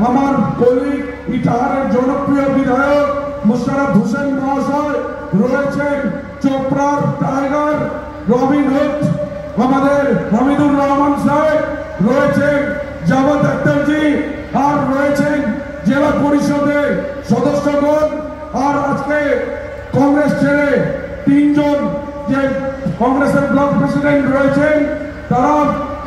আমার কলিগ ইটাহারের জনপ্রিয় বিধায়ক মুশারফ হোসেন মহাশয় রয়েছেন, চোপড়ার টাইগার রবিন হুড আমাদের হামিদুর রহমান সাহেব রয়েছেন, জামাত আক্তারজি আর রয়েছেন জেলা পরিষদের সদস্যগণ। আর আজকে কংগ্রেস ছেড়ে তিনজন যে কংগ্রেসের ব্লক প্রেসিডেন্ট রয়েছেন তারা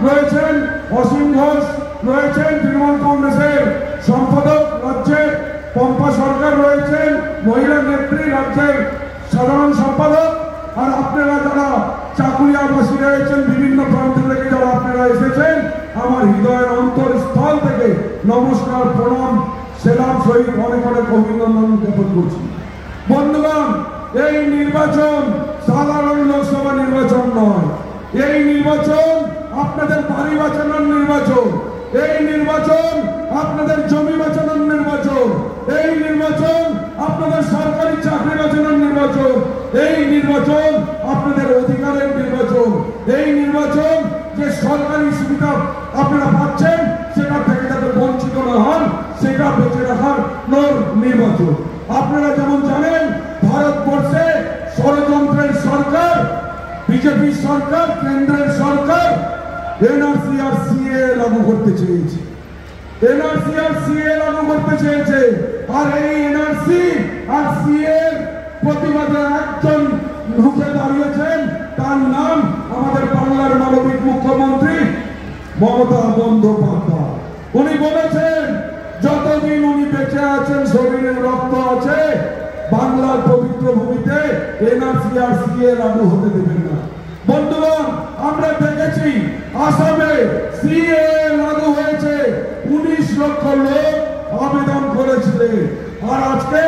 রয়েছেন, অসীম ঘোষ রয়েছেন তৃণমূল কংগ্রেসের সম্পাদক রাজ্যের, পম্পা সরকার রয়েছেন মহিলা নেত্রী রাজ্যের সাধারণ সম্পাদক, আর আপনারা যারা চাকুরিয়াবাসী রয়েছেন বিভিন্ন প্রান্ত থেকে যারা আপনারা এসেছেন, আমার হৃদয়ের অন্তরস্থল থেকে নমস্কার, প্রণাম, সেলাম সহিত অনেক অনেক অভিনন্দন জ্ঞাপন করছি। বন্ধুগণ, এই নির্বাচন সাধারণ লোকসভা নির্বাচন নয়, এই নির্বাচন আপনাদের বাড়ি বাঁচানোর নির্বাচন, এই নির্বাচন আপনাদের জমি বাঁচানোর নির্বাচন, এই নির্বাচন আপনাদের সরকারি চাকরি বাঁচানোর নির্বাচন, এই নির্বাচন আপনাদের অধিকারের নির্বাচন, এই নির্বাচন যে সরকারি সুবিধা আপনারা পাচ্ছেন সেটা থেকে যাতে বঞ্চিত না হন সেটা বেঁচে রাখার নির্বাচন। আপনারা যেমন জানেন ভারতবর্ষে ষড়যন্ত্রের সরকার, বিজেপি সরকার, কেন্দ্রের সরকার এনআরসি আর সিএ লাগু করতে চেয়েছে, এনআরসি আর সিএ লাগু করতে চেয়েছে। আর এই এনআরসি আর সিএ প্রতিবাদে একজন ঢুকে দাঁড়িয়েছেন, তার নাম আমাদের বাংলার মানবিক মুখ্যমন্ত্রী মমতা বন্দ্যোপাধ্যায়। উনি বলেছেন যতদিন উনি বেঁচে আছেন, শরীরে রক্ত আছে, বাংলার পবিত্র ভূমিতে এনআরসি আর সিএ লাগু হতে দেবেন না। বন্ধুগণ, আমরা দেখেছি আসামে সিএ লাগু হয়েছে, 19 লক্ষ লোক আবেদন করেছিলেন, আর আজকে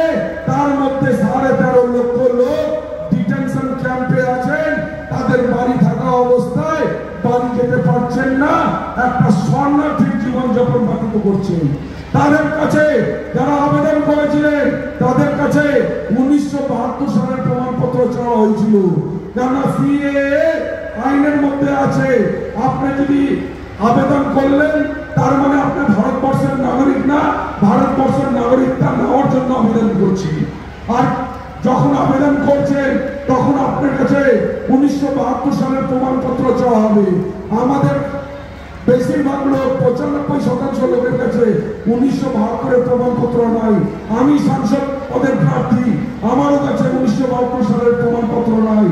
তার মধ্যে 13.5 লক্ষ লোক ডিটেনশন ক্যাম্পে আছেন, তাদের বাড়ি থাকা অবস্থায় বাড়ি যেতে পারছেন না, একটা শরণার্থীর জীবনযাপন ব্যতীত করছেন। তাদের কাছে যারা আবেদন করেছিলেন তাদের কাছে 1972 সালের প্রমাণপত্র চাওয়া হয়েছিল, কেননা সিএ আইনের মধ্যে আছে, আপনি যদি আবেদন করলেন তার মানে আপনি ভারতবর্ষের নাগরিক না, ভারতবর্ষের নাগরিকতা নেওয়ার জন্য আবেদন করছি। আর যখন আবেদন করছেন তখন আপনার কাছে 1972 সালের প্রমাণপত্র চাওয়া হবে। আমাদের বেশিরভাগ লোক 95% লোকের কাছে 1972 প্রমাণপত্র নাই। আমি সাংসদ পদের প্রার্থী, আমারও কাছে 1972 সালের প্রমাণপত্র নাই।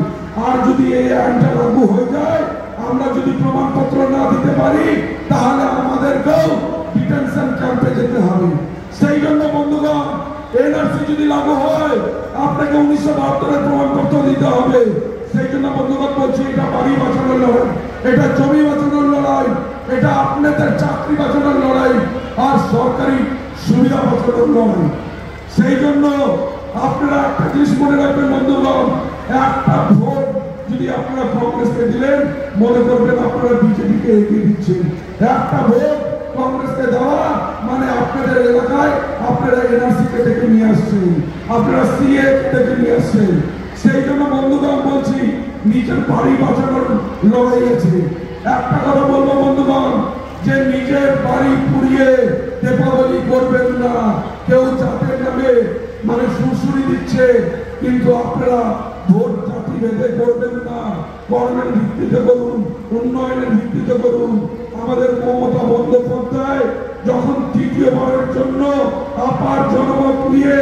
আর যদি এই আইনটা লাগু হয়ে যায়, আমরা যদি প্রমাণপত্র না দিতে পারি তাহলে আমাদেরকেও ডিটেনশন ক্যাম্পে যেতে হবে। সেই জন্য বন্ধুগণ, এনআরসি যদি লাগু হয় আপনাকে 1972 প্রমাণপত্র দিতে হবে। সেই জন্য বন্ধুগণ বলছি, এটা বাড়ি বাঁচানোর লড়াই, এটা জমি বাঁচানোর লড়াই, এটা আপনাদের চাকরি বাঁচানোর লড়াই, আর সরকারি সুবিধা বাঁচানোর লড়াই। সেই জন্য আপনারা একটা জিনিস মনে রাখবেন বন্ধুগণ, একটা ভোট যদি আপনারা কংগ্রেসকে দিলেন মনে করবেন আপনারা বিজেপিকে এগিয়ে দিচ্ছেন। একটা ভোট কংগ্রেসকে দেওয়া মানে আপনাদের এলাকায় আপনারা এনআরসি কে ডেকে নিয়ে আসছেন, আপনারা সিএ কে ডেকে নিয়ে আসছেন। সেই জন্য বন্ধুগণ বলছি, নিজের বাড়ি বাঁচানোর লড়াই আছে। একটা কথা বলবো বন্ধুগণ, যে নিজের বাড়ি পুড়িয়ে দীপাবলি করবেন না। কেউ জাতের নামে মানে সুরসুরি দিচ্ছে, কিন্তু আপনারা ভোট জাতি ভেদে করবেন না, কর্মের ভিত্তিতে করুন, উন্নয়নের ভিত্তিতে করুন। আমাদের মমতা বন্দ্যোপাধ্যায় যখন তৃতীয়বারের জন্য আপার জনমত নিয়ে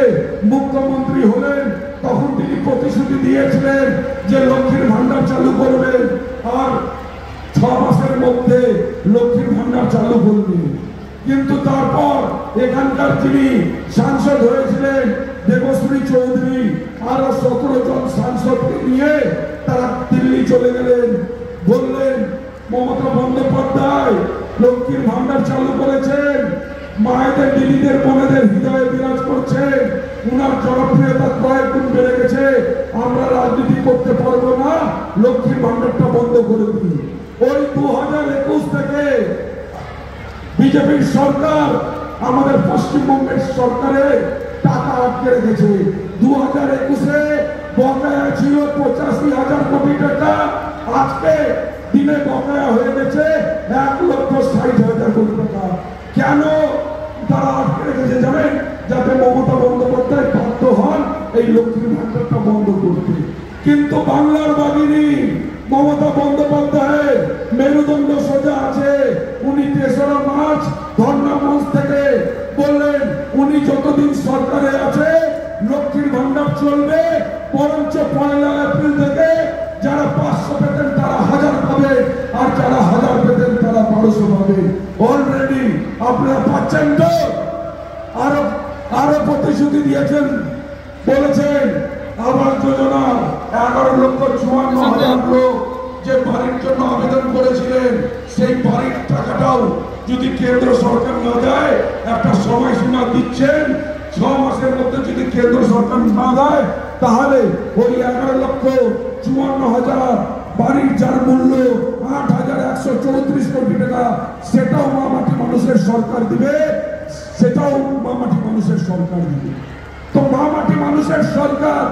মুখ্যমন্ত্রী হলেন তখন তিনি প্রতিশ্রুতি দিয়েছিলেন যে লক্ষ্মীর ভান্ডার চালু করবেন, আর 6 মাসের মধ্যে লক্ষ্মীর ভান্ডার চালু করলেন। কিন্তু তারপর এখানকার যিনি সাংসদ হয়েছিলেন দেবশ্রী চৌধুরী আরো 17 জন সাংসদকে নিয়ে তারা দিল্লি চলে গেলেন, বললেন মমতা বন্দ্যোপাধ্যায় লক্ষ্মীর ভান্ডার চালু করেছেন, মায়েদের দিদিদের বোনেদের হৃদয়ে বিরাজ করছেন, উনার জনপ্রিয়তা কয়েক গুণ বেড়ে গেছে, আমরা রাজনীতি করতে পারবো না, লক্ষ্মীর ভান্ডারটা বন্ধ করে দিই। ওই 2021 থেকে বিজেপির সরকার আমাদের পশ্চিমবঙ্গের সরকারের টাকা আটকে রেখেছে। 2021-এ বকেয়া ছিল 85,000 কোটি টাকা, আজকে দিনে বকেয়া হয়ে গেছে 1,60,000 কোটি টাকা। কেন তারা কিন্তু বাংলার বাগিনী মমতা বন্দ্যোপাধ্যায় মেরুদণ্ড সোজা আছে। উনি ৩রা মার্চ ধর্ণা মঞ্চ থেকে বললেন উনি যতদিন সরকারে আছে লক্ষ্মীর ভান্ডার চলবে, বরঞ্চ ১লা এপ্রিল থেকে যারা ৫০০ পেতেন তারা ১০০০ পাবে, আর যারা ১০০০ পেতেন তারা ১২০০ পাবে। অলরেডি আপনারা পাচ্ছেন তো? আরো প্রতিশ্রুতি দিয়েছেন, বলেছেন আবাস যোজনা ১১,৫৪,০০০ লোক যে বাড়ির জন্য আবেদন করেছিলেন সেই বাড়ির টাকাটাও যদি কেন্দ্র সরকার না দেয়, একটা সময়সীমা দিচ্ছেন ৬ মাসের মধ্যে যদি কেন্দ্র সরকার না দেয় তাহলে ওই ১১,৫৪,০০০ বাড়ির যার মূল্য ৮,১৩৪ কোটি টাকা সেটাও মামাটি মানুষের সরকার দিবে, সেটাও মামাটি মানুষের সরকার দিবে। তো মামাটি মানুষের সরকার